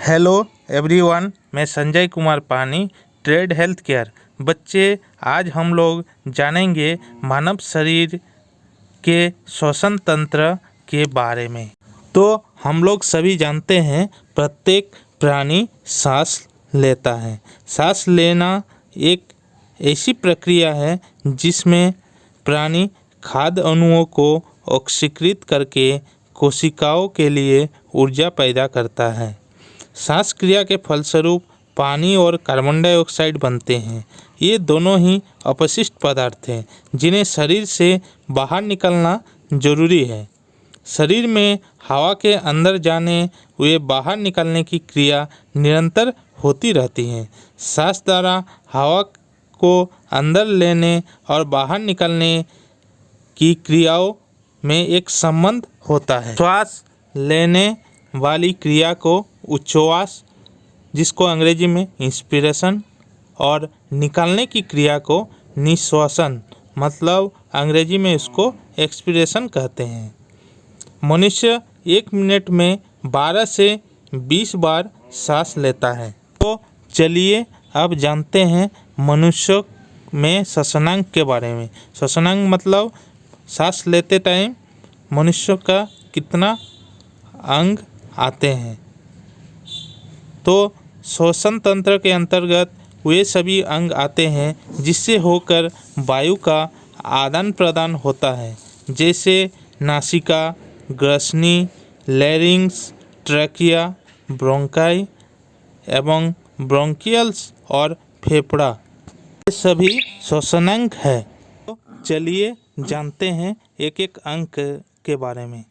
Hello everyone, मैं संजय कुमार पानी, trade health care. बच्चे, आज हम लोग जानेंगे मानव शरीर के श्वसन तंत्र के बारे में। तो हम लोग सभी जानते हैं प्रत्येक प्राणी सांस लेता है। सांस लेना एक ऐसी प्रक्रिया है जिसमें प्राणी खाद्य अणुओं को ऑक्सीकृत करके कोशिकाओं के लिए ऊर्जा पैदा करता है। सांस क्रिया के फलस्वरूप पानी और कार्बन डाइऑक्साइड बनते हैं। ये दोनों ही अपशिष्ट पदार्थ हैं जिन्हें शरीर से बाहर निकलना जरूरी है। शरीर में हवा के अंदर जाने व बाहर निकलने की क्रिया निरंतर होती रहती है। सांस द्वारा हवा को अंदर लेने और बाहर निकलने की क्रियाओं में एक संबंध होता है। श्वास लेने वाली क्रिया को उच्छ्वास, जिसको अंग्रेजी में इंस्पिरेशन, और निकालने की क्रिया को निश्वासन, मतलब अंग्रेजी में इसको एक्सपिरेशन कहते हैं। मनुष्य 1 मिनट में 12 से 20 बार सांस लेता है। तो चलिए अब जानते हैं मनुष्य में श्वसनांग के बारे में। श्वसनांग मतलब सांस लेते टाइम मनुष्य का कितना अंग आते हैं। तो श्वसन तंत्र के अंतर्गत वे सभी अंग आते हैं जिससे होकर वायु का आदान प्रदान होता है, जैसे नासिका, ग्रसनी, लैरिंक्स, ट्रैकिया, ब्रोंकाई एवं ब्रोंकियल्स और फेफड़ा, ये सभी श्वसनांग है। तो चलिए जानते हैं एक एक अंग के बारे में।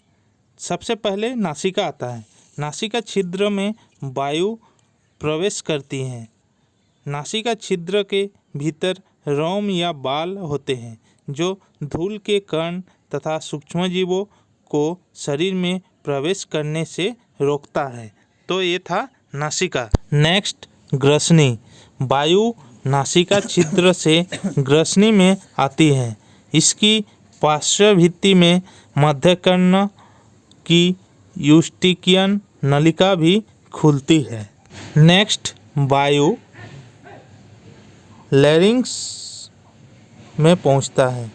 सबसे पहले नासिका आता है। नासिका छिद्र में वायु प्रवेश करती है। नासिका छिद्र के भीतर रोम या बाल होते हैं जो धूल के कण तथा सूक्ष्मजीवों को शरीर में प्रवेश करने से रोकता है। तो ये था नासिका। नेक्स्ट, ग्रसनी। वायु नासिका छिद्र से ग्रसनी में आती है। इसकी पार्श्व भित्ति में मध्यकर्ण की यूस्टिकियन नलिका भी खुलती है। नेक्स्ट, वायु लैरिंक्स में पहुंचता है।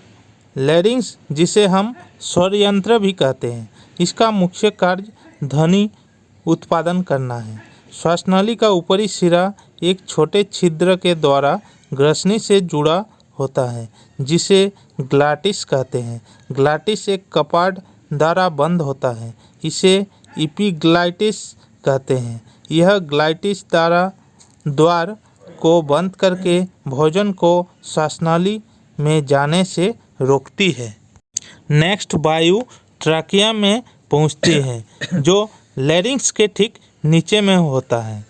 लैरिंक्स, जिसे हम स्वर यंत्र भी कहते हैं, इसका मुख्य कार्य ध्वनि उत्पादन करना है। श्वासनली का ऊपरी सिरा एक छोटे छिद्र के द्वारा ग्रसनी से जुड़ा होता है जिसे ग्लाटिस कहते हैं। ग्लाटिस एक कपाट द्वारा बंद होता है, इसे एपिग्लाटिस कहते हैं। यह ग्लाटिस द्वार को बंद करके भोजन को श्वासनली में जाने से रोकती है। नेक्स्ट, वायु ट्रैकिया में पहुंचती है जो लैरिंक्स के ठीक नीचे में होता है,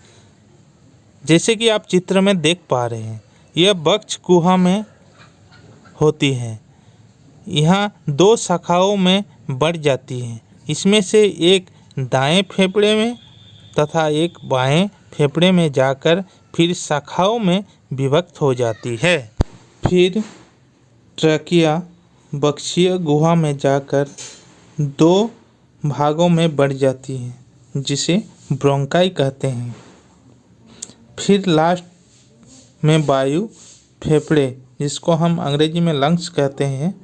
जैसे कि आप चित्र में देख पा रहे हैं। यह वक्ष गुहा में होती है। यहाँ 2 शाखाओं में बढ़ जाती है। इसमें से एक दाएं फेफड़े में तथा एक बाएं फेफड़े में जाकर फिर शाखाओं में विभक्त हो जाती है। फिर ट्रैकिया वक्षीय गुहा में जाकर 2 भागों में बढ़ जाती है, जिसे ब्रोंकाई कहते हैं। फिर लास्ट में वायु फेफड़े, जिसको हम अंग्रेजी में लंग्स कहते हैं,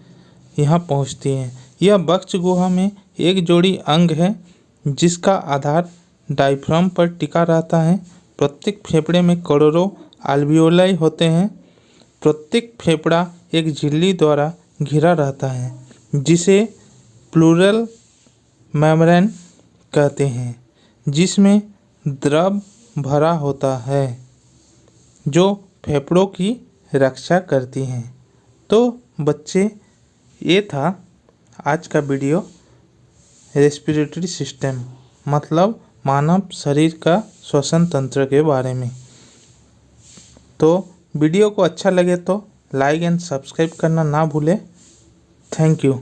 यहाँ पहुँचती है। यह वक्ष गुहा में एक जोड़ी अंग है जिसका आधार डायफ्राम पर टिका रहता है। प्रत्येक फेफड़े में करोड़ों अल्वियोलाई होते हैं। प्रत्येक फेफड़ा एक झिल्ली द्वारा घिरा रहता है जिसे प्लूरल मेम्ब्रेन कहते हैं, जिसमें द्रव भरा होता है जो फेफड़ों की रक्षा करती हैं। तो बच्चे, ये था आज का वीडियो रेस्पिरेटरी सिस्टम, मतलब मानव शरीर का श्वसन तंत्र के बारे में। तो वीडियो को अच्छा लगे तो लाइक एंड सब्सक्राइब करना ना भूलें। Thank you.